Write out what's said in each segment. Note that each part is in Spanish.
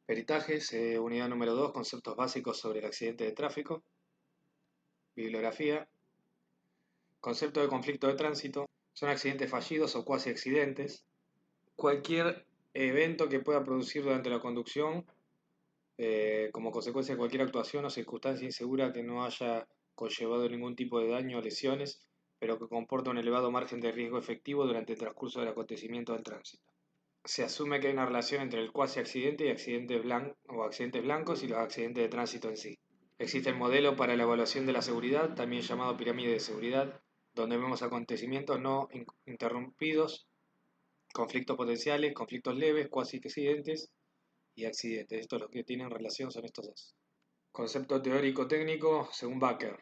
Peritajes, unidad número 2, conceptos básicos sobre el accidente de tráfico. Bibliografía. Concepto de conflicto de tránsito. Son accidentes fallidos o cuasi accidentes. Cualquier evento que pueda producir durante la conducción, como consecuencia de cualquier actuación o circunstancia insegura que no haya conllevado ningún tipo de daño o lesiones, pero que comporta un elevado margen de riesgo efectivo durante el transcurso del acontecimiento del tránsito. Se asume que hay una relación entre el cuasi accidente y accidentes blancos y los accidentes de tránsito en sí. Existe el modelo para la evaluación de la seguridad, también llamado pirámide de seguridad, donde vemos acontecimientos no interrumpidos, conflictos potenciales, conflictos leves, cuasi accidentes y accidentes. Estos los que tienen relación son estos dos. Concepto teórico técnico según Baker.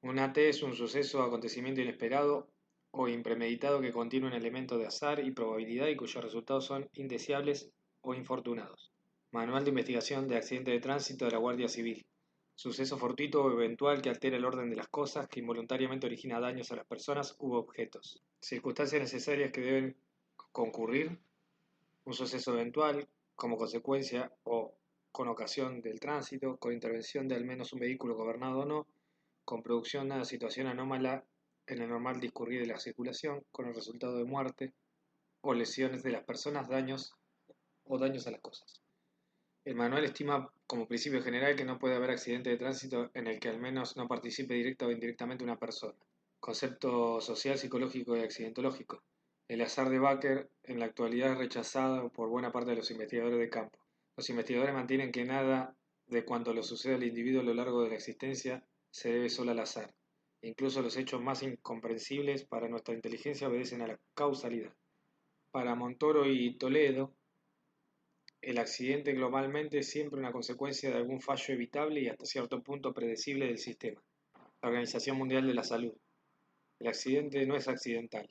Un AT es un suceso o acontecimiento inesperado o impremeditado que contiene un elemento de azar y probabilidad y cuyos resultados son indeseables o infortunados. Manual de investigación de accidentes de tránsito de la Guardia Civil. Suceso fortuito o eventual que altera el orden de las cosas, que involuntariamente origina daños a las personas u objetos. Circunstancias necesarias que deben concurrir. Un suceso eventual como consecuencia o con ocasión del tránsito, con intervención de al menos un vehículo gobernado o no, con producción de una situación anómala en el normal discurrir de la circulación, con el resultado de muerte o lesiones de las personas, daños o daños a las cosas. El manual estima como principio general que no puede haber accidente de tránsito en el que al menos no participe directa o indirectamente una persona. Concepto social, psicológico y accidentológico. El azar de Baker en la actualidad es rechazado por buena parte de los investigadores de campo. Los investigadores mantienen que nada de cuanto le sucede al individuo a lo largo de la existencia se debe solo al azar. Incluso los hechos más incomprensibles para nuestra inteligencia obedecen a la causalidad. Para Montoro y Toledo, el accidente globalmente es siempre una consecuencia de algún fallo evitable y hasta cierto punto predecible del sistema. La Organización Mundial de la Salud. El accidente no es accidental.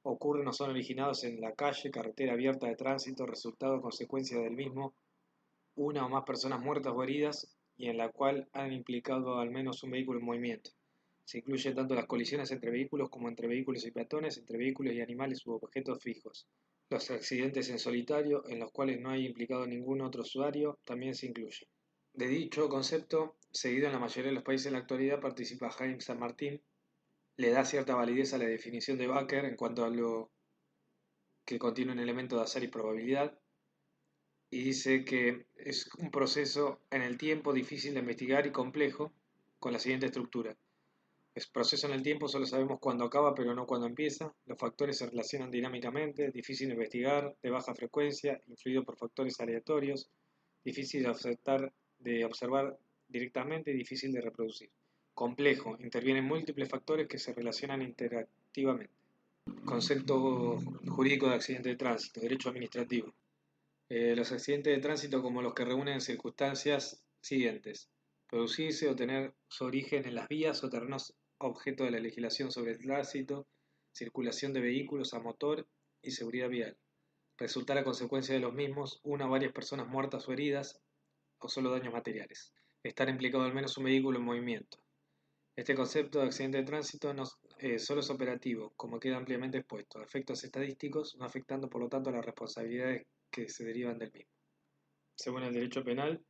Ocurren o son originados en la calle, carretera abierta de tránsito, resultado o consecuencia del mismo, una o más personas muertas o heridas y en la cual han implicado al menos un vehículo en movimiento. Se incluyen tanto las colisiones entre vehículos como entre vehículos y peatones, entre vehículos y animales u objetos fijos. Los accidentes en solitario, en los cuales no hay implicado ningún otro usuario, también se incluyen. De dicho concepto, seguido en la mayoría de los países en la actualidad, participa Jaime San Martín, le da cierta validez a la definición de Baker en cuanto a lo que contiene un elemento de azar y probabilidad, y dice que es un proceso en el tiempo difícil de investigar y complejo, con la siguiente estructura. Es proceso en el tiempo, solo sabemos cuándo acaba, pero no cuándo empieza. Los factores se relacionan dinámicamente, difícil de investigar, de baja frecuencia, influido por factores aleatorios, difícil de observar directamente y difícil de reproducir. Complejo, intervienen múltiples factores que se relacionan interactivamente. Concepto jurídico de accidente de tránsito, derecho administrativo. Los accidentes de tránsito como los que reúnen circunstancias siguientes. Producirse o tener su origen en las vías o terrenos objeto de la legislación sobre el tránsito, circulación de vehículos a motor y seguridad vial. Resultar a consecuencia de los mismos una o varias personas muertas o heridas o solo daños materiales. Estar implicado al menos un vehículo en movimiento. Este concepto de accidente de tránsito no solo es operativo, como queda ampliamente expuesto, a efectos estadísticos, no afectando por lo tanto las responsabilidades que se derivan del mismo. Según el derecho penal,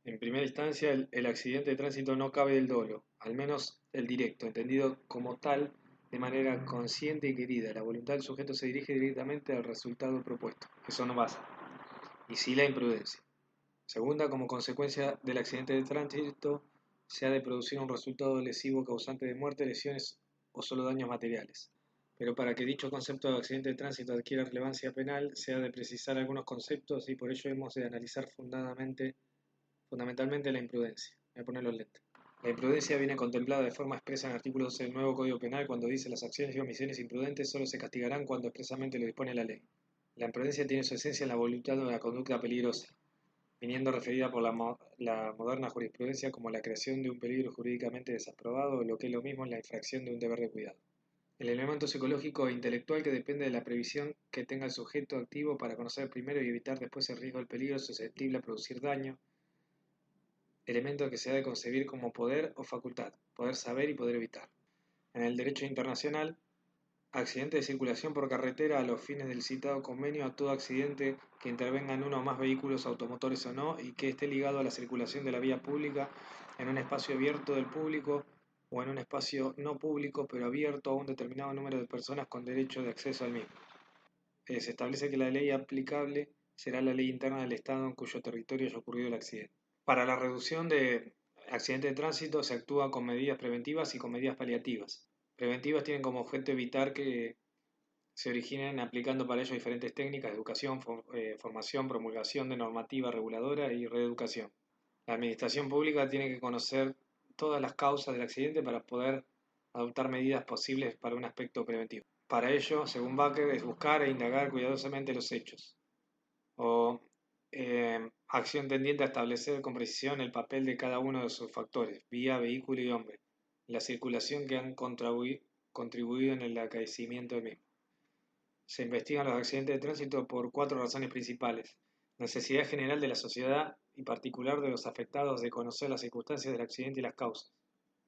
en primera instancia el accidente de tránsito no cabe del dolo, al menos el directo, entendido como tal de manera consciente y querida. La voluntad del sujeto se dirige directamente al resultado propuesto, eso no pasa, y sí la imprudencia. Segunda, como consecuencia del accidente de tránsito, se ha de producir un resultado lesivo causante de muerte, lesiones o solo daños materiales. Pero para que dicho concepto de accidente de tránsito adquiera relevancia penal, se ha de precisar algunos conceptos y por ello hemos de analizar fundamentalmente la imprudencia. Voy a poner los lentes. La imprudencia viene contemplada de forma expresa en el artículo 12 del nuevo Código Penal cuando dice las acciones y omisiones imprudentes solo se castigarán cuando expresamente lo dispone la ley. La imprudencia tiene su esencia en la voluntad de una conducta peligrosa, viniendo referida por la moderna jurisprudencia como la creación de un peligro jurídicamente desaprobado o lo que es lo mismo la infracción de un deber de cuidado. El elemento psicológico e intelectual que depende de la previsión que tenga el sujeto activo para conocer primero y evitar después el riesgo del peligro susceptible a producir daño, elemento que se ha de concebir como poder o facultad, poder saber y poder evitar. En el derecho internacional, Accidente de circulación por carretera a los fines del citado convenio a todo accidente que intervengan uno o más vehículos automotores o no y que esté ligado a la circulación de la vía pública en un espacio abierto del público o en un espacio no público pero abierto a un determinado número de personas con derecho de acceso al mismo. Se establece que la ley aplicable será la ley interna del Estado en cuyo territorio haya ocurrido el accidente. Para la reducción de accidentes de tránsito se actúa con medidas preventivas y con medidas paliativas. Preventivas tienen como objeto evitar que se originen aplicando para ello diferentes técnicas de educación, formación, promulgación de normativa reguladora y reeducación. La administración pública tiene que conocer todas las causas del accidente para poder adoptar medidas posibles para un aspecto preventivo. Para ello, según Baker, es buscar e indagar cuidadosamente los hechos, o acción tendiente a establecer con precisión el papel de cada uno de sus factores, vía, vehículo y hombre, la circulación que han contribuido en el acaecimiento del mismo. Se investigan los accidentes de tránsito por cuatro razones principales. Necesidad general de la sociedad y particular de los afectados de conocer las circunstancias del accidente y las causas.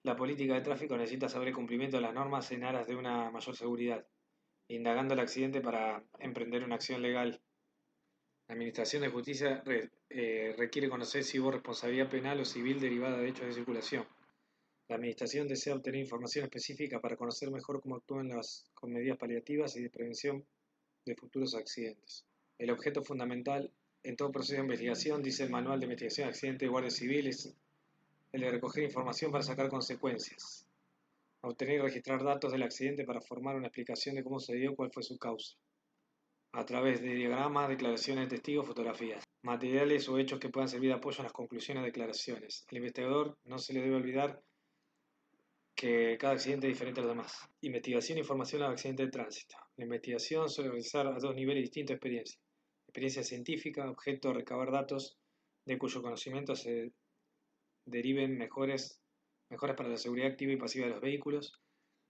La política de tráfico necesita saber el cumplimiento de las normas en aras de una mayor seguridad, indagando el accidente para emprender una acción legal. La Administración de Justicia requiere conocer si hubo responsabilidad penal o civil derivada de hechos de circulación. La Administración desea obtener información específica para conocer mejor cómo actúan con medidas paliativas y de prevención de futuros accidentes. El objeto fundamental en todo proceso de investigación, dice el Manual de Investigación de Accidentes de Guardia Civil, es el de recoger información para sacar consecuencias. Obtener y registrar datos del accidente para formar una explicación de cómo se dio, cuál fue su causa. A través de diagramas, declaraciones de testigos, fotografías. Materiales o hechos que puedan servir de apoyo a las conclusiones de declaraciones. Al investigador no se le debe olvidar que cada accidente es diferente a los demás. Investigación e información a los accidentes de tránsito. La investigación suele realizar a dos niveles distintos de experiencia. Experiencia científica, objeto de recabar datos de cuyo conocimiento se deriven mejoras para la seguridad activa y pasiva de los vehículos,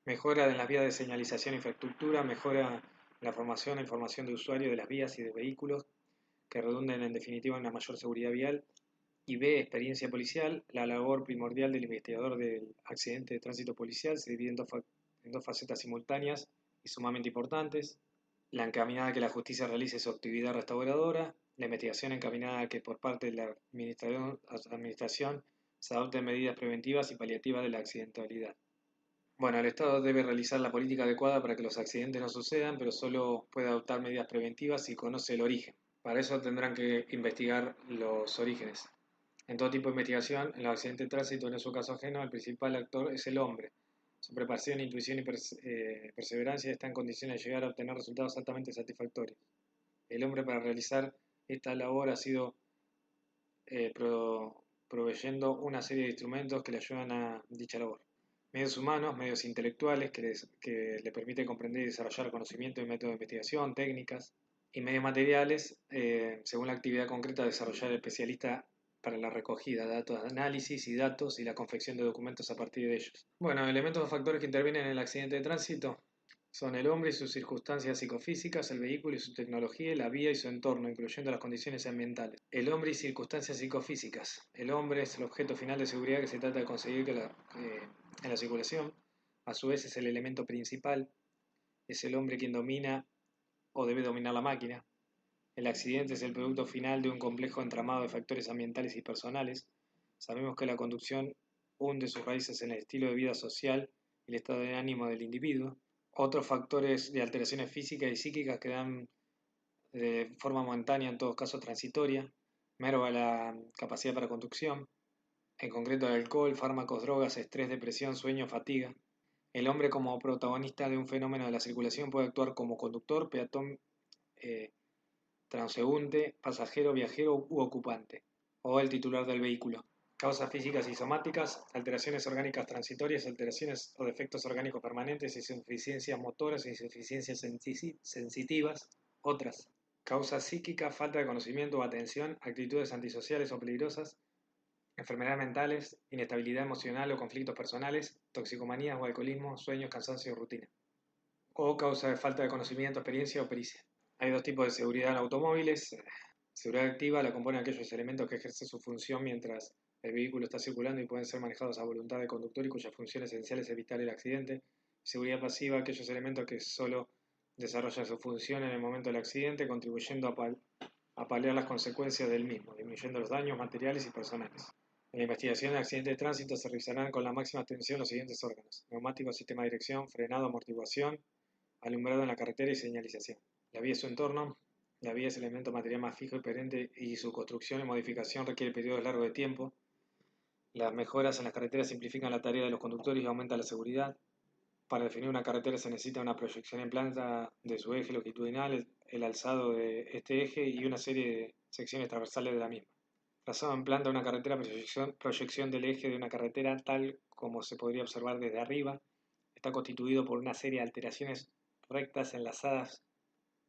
mejora en las vías de señalización e infraestructura, mejora en la formación e información de usuario de las vías y de vehículos que redunden en definitiva en una mayor seguridad vial. Y B, experiencia policial. La labor primordial del investigador del accidente de tránsito policial se divide en dos facetas simultáneas y sumamente importantes. La encaminada a que la justicia realice su actividad restauradora, la investigación encaminada a que por parte de la administración se adopten medidas preventivas y paliativas de la accidentalidad. Bueno, el Estado debe realizar la política adecuada para que los accidentes no sucedan, pero solo puede adoptar medidas preventivas si conoce el origen. Para eso tendrán que investigar los orígenes. En todo tipo de investigación, en los accidentes de tránsito, en su caso ajeno, el principal actor es el hombre. Su preparación, intuición y perseverancia está en condiciones de llegar a obtener resultados altamente satisfactorios. El hombre para realizar esta labor ha sido proveyendo una serie de instrumentos que le ayudan a dicha labor. Medios humanos, medios intelectuales que le permiten comprender y desarrollar conocimiento y métodos de investigación, técnicas, y medios materiales, según la actividad concreta, desarrollar el especialista para la recogida de datos de análisis y datos y la confección de documentos a partir de ellos. Bueno, elementos o factores que intervienen en el accidente de tránsito son el hombre y sus circunstancias psicofísicas, el vehículo y su tecnología, la vía y su entorno, incluyendo las condiciones ambientales. El hombre y circunstancias psicofísicas. El hombre es el objeto final de seguridad que se trata de conseguir en la circulación. A su vez es el elemento principal. Es el hombre quien domina o debe dominar la máquina. El accidente es el producto final de un complejo entramado de factores ambientales y personales. Sabemos que la conducción hunde sus raíces en el estilo de vida social y el estado de ánimo del individuo. Otros factores de alteraciones físicas y psíquicas que dan de forma momentánea, en todos casos transitoria, merma la capacidad para conducción, en concreto el alcohol, fármacos, drogas, estrés, depresión, sueño, fatiga. El hombre como protagonista de un fenómeno de la circulación puede actuar como conductor, peatón, transeúnte, pasajero, viajero u ocupante, o el titular del vehículo. Causas físicas y somáticas, alteraciones orgánicas transitorias, alteraciones o defectos orgánicos permanentes, insuficiencias motoras, insuficiencias sensitivas. Otras. Causas psíquicas, falta de conocimiento o atención, actitudes antisociales o peligrosas, enfermedades mentales, inestabilidad emocional o conflictos personales, toxicomanías o alcoholismo, sueños, cansancio o rutina. O causa de falta de conocimiento, experiencia o pericia. Hay dos tipos de seguridad en automóviles. Seguridad activa la componen aquellos elementos que ejercen su función mientras el vehículo está circulando y pueden ser manejados a voluntad del conductor y cuya función esencial es evitar el accidente. Seguridad pasiva, aquellos elementos que solo desarrollan su función en el momento del accidente, contribuyendo a paliar las consecuencias del mismo, disminuyendo los daños materiales y personales. En la investigación de accidentes de tránsito se revisarán con la máxima atención los siguientes órganos: neumáticos, sistema de dirección, frenado, amortiguación, alumbrado en la carretera y señalización. La vía es su entorno. La vía es el elemento material más fijo y perenne y su construcción y modificación requiere periodos largos de tiempo. Las mejoras en las carreteras simplifican la tarea de los conductores y aumentan la seguridad. Para definir una carretera se necesita una proyección en planta de su eje longitudinal, el alzado de este eje y una serie de secciones transversales de la misma. Trazado en planta de una carretera, proyección del eje de una carretera, tal como se podría observar desde arriba, está constituido por una serie de alteraciones rectas enlazadas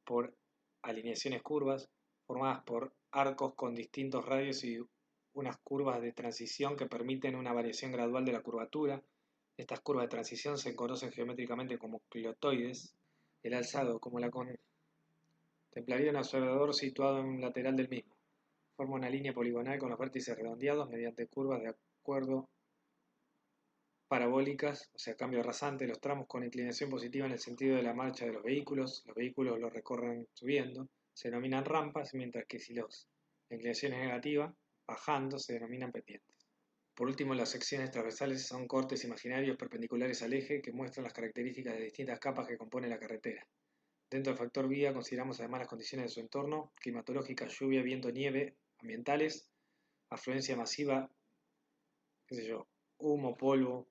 por alineaciones curvas, formadas por arcos con distintos radios y unas curvas de transición que permiten una variación gradual de la curvatura. Estas curvas de transición se conocen geométricamente como clotoides. El alzado, como la contemplaría un observador situado en un lateral del mismo, forma una línea poligonal con los vértices redondeados mediante curvas de acuerdo parabólicas, o sea, cambio rasante. Los tramos con inclinación positiva en el sentido de la marcha de los vehículos lo recorren subiendo, se denominan rampas, mientras que si la inclinación es negativa, bajando, se denominan pendientes. Por último, las secciones transversales son cortes imaginarios perpendiculares al eje que muestran las características de distintas capas que componen la carretera. Dentro del factor vía consideramos además las condiciones de su entorno, climatológica, lluvia, viento, nieve, ambientales, afluencia masiva, qué sé yo, humo, polvo,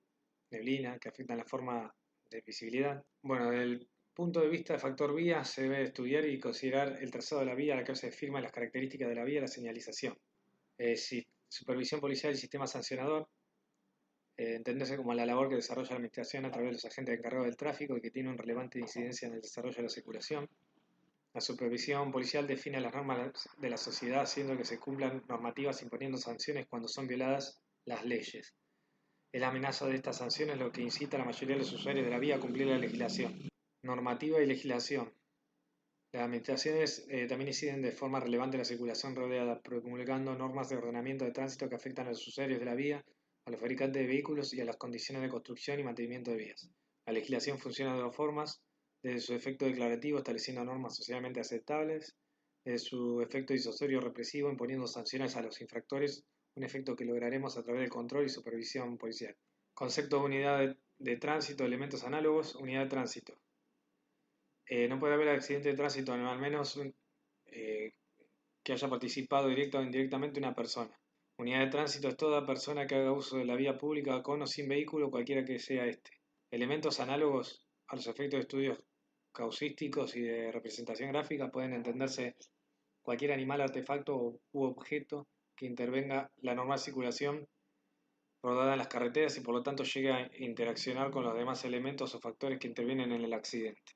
neblina, que afectan la forma de visibilidad. Bueno, desde el punto de vista del factor vía se debe estudiar y considerar el trazado de la vía, la que se firman las características de la vía, la señalización. Supervisión policial y sistema sancionador, entenderse como la labor que desarrolla la administración a través de los agentes encargados del tráfico y que tiene una relevante incidencia en el desarrollo de la circulación. La supervisión policial define las normas de la sociedad haciendo que se cumplan normativas imponiendo sanciones cuando son violadas las leyes. Es la amenaza de estas sanciones lo que incita a la mayoría de los usuarios de la vía a cumplir la legislación. Normativa y legislación. Las administraciones también inciden de forma relevante en la circulación rodeada, promulgando normas de ordenamiento de tránsito que afectan a los usuarios de la vía, a los fabricantes de vehículos y a las condiciones de construcción y mantenimiento de vías. La legislación funciona de dos formas: desde su efecto declarativo, estableciendo normas socialmente aceptables; desde su efecto disuasorio represivo, imponiendo sanciones a los infractores, un efecto que lograremos a través del control y supervisión policial. Concepto de unidad de tránsito, elementos análogos. Unidad de tránsito. No puede haber accidente de tránsito, no, al menos que haya participado directa o indirectamente una persona. Unidad de tránsito es toda persona que haga uso de la vía pública con o sin vehículo, cualquiera que sea este. Elementos análogos a los efectos de estudios causísticos y de representación gráfica pueden entenderse cualquier animal, artefacto u objeto que intervenga la normal circulación rodada en las carreteras y por lo tanto llegue a interaccionar con los demás elementos o factores que intervienen en el accidente.